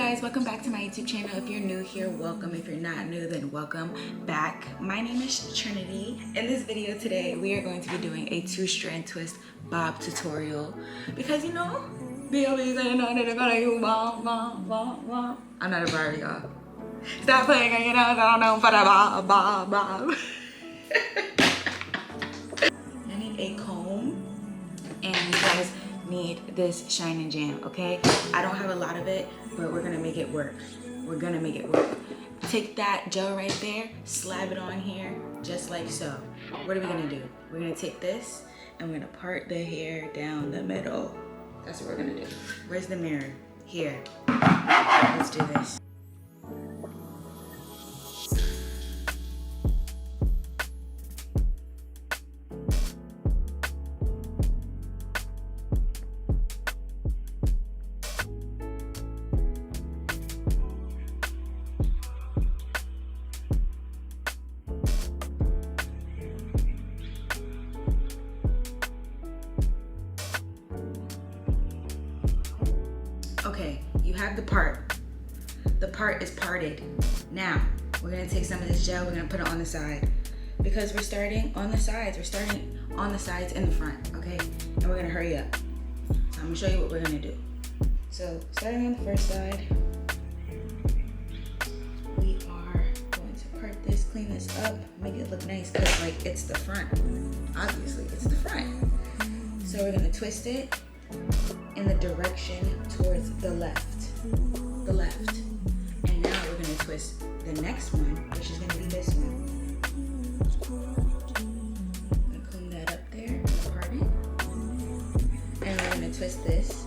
guys, welcome back to my YouTube channel. If you're new here, welcome. If you're not new, then welcome back. My name is Trinity. In this video today, we are going to be doing a 2-strand twist bob tutorial because you know, I'm not a Barbie, y'all. Stop playing, you know, I don't know, but bob, bob, bob. I need a comb and you guys need this shine and jam, okay? I don't have a lot of it, but we're gonna make it work. We're gonna make it work. Take that gel right there, slap it on here, just like so. What are we gonna do? We're gonna take this and we're gonna part the hair down the middle. That's what we're gonna do. Where's the mirror? Here. Let's do this. Okay, you have the part. The part is parted. Now, we're gonna take some of this gel, we're gonna put it on the side. Because we're starting on the sides. We're starting on the sides and the front, okay? And we're gonna hurry up. So I'm gonna show you what we're gonna do. So, starting on the first side, we are going to part this, clean this up, make it look nice, because like it's the front. Obviously, it's the front. So we're gonna twist it in the direction towards the left. The left. And now we're gonna twist the next one, which is gonna be this one. I'm gonna clean that up there, part it. And we're gonna twist this.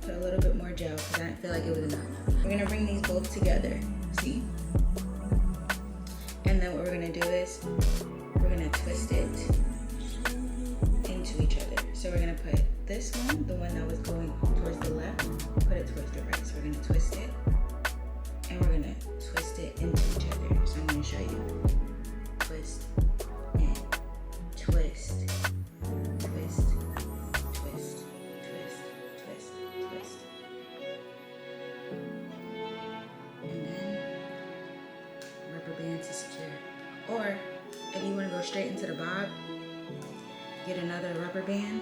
Put a little bit more gel because I didn't feel like it was enough. We're gonna bring these both together, see? And then what we're gonna do is, we're gonna twist it into each other. So we're gonna put this one, the one that was going towards the left, put it towards the right. So we're gonna twist it, and we're gonna twist it into each other. So I'm gonna show you. Twist, and twist, twist, twist, twist, twist, twist. And then rubber band to secure. Or if you wanna go straight into the bob, get another rubber band.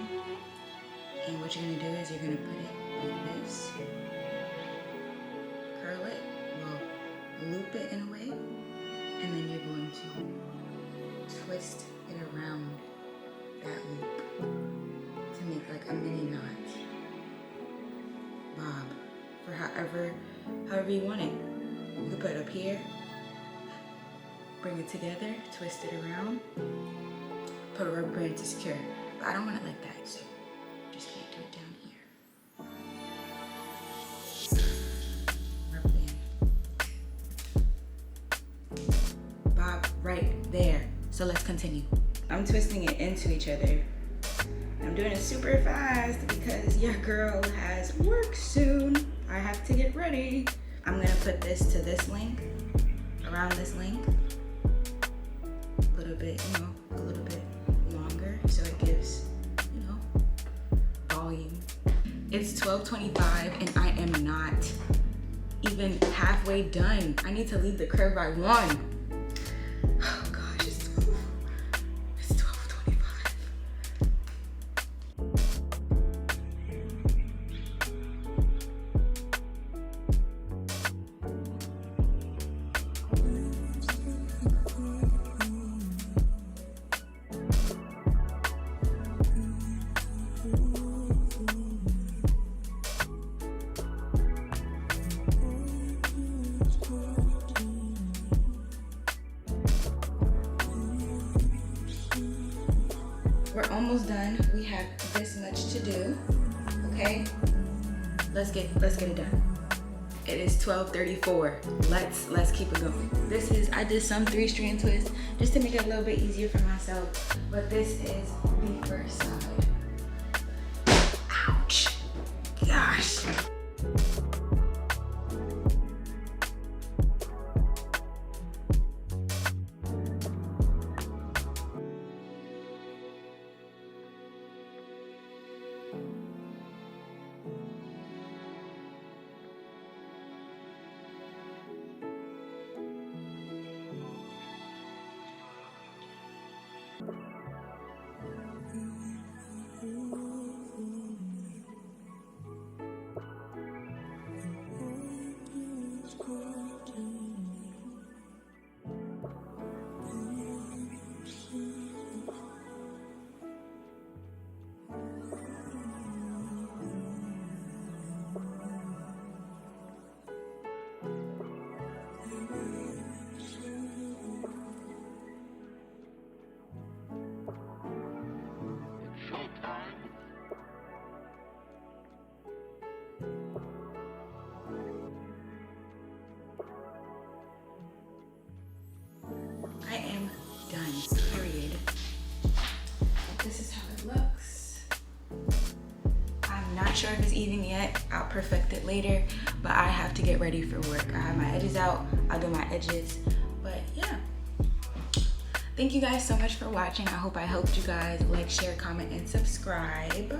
And what you're gonna do is you're gonna put it like this, curl it, well, loop it in a way, and then you're going to twist it around that loop to make like a mini knot bob for however you want it. You can put it up here, bring it together, twist it around, put a rubber band to secure. But I don't want it like that, so just can't do it down here. Rubber band. Bob right there. So let's continue. I'm twisting it into each other. I'm doing it super fast because your girl has work soon. I have to get ready. I'm gonna put this to this length, around this length. A little bit, you know, a little bit longer so it gives, you know, volume. It's 12:25 and I am not even halfway done. I need to leave the curve by 1. Oh gosh, it's 12:25. We're almost done. We have this much to do. Okay? Let's get it done. It is 12:34. Let's keep it going. I did some 3-strand twists just to make it a little bit easier for myself. But this is the first side. Ouch. Gosh. not sure if it's even yet. I'll perfect it later, but I have to get ready for work. I have my edges out, I'll do my edges, but yeah. Thank you guys so much for watching. I hope I helped you guys. Like, share, comment, and subscribe.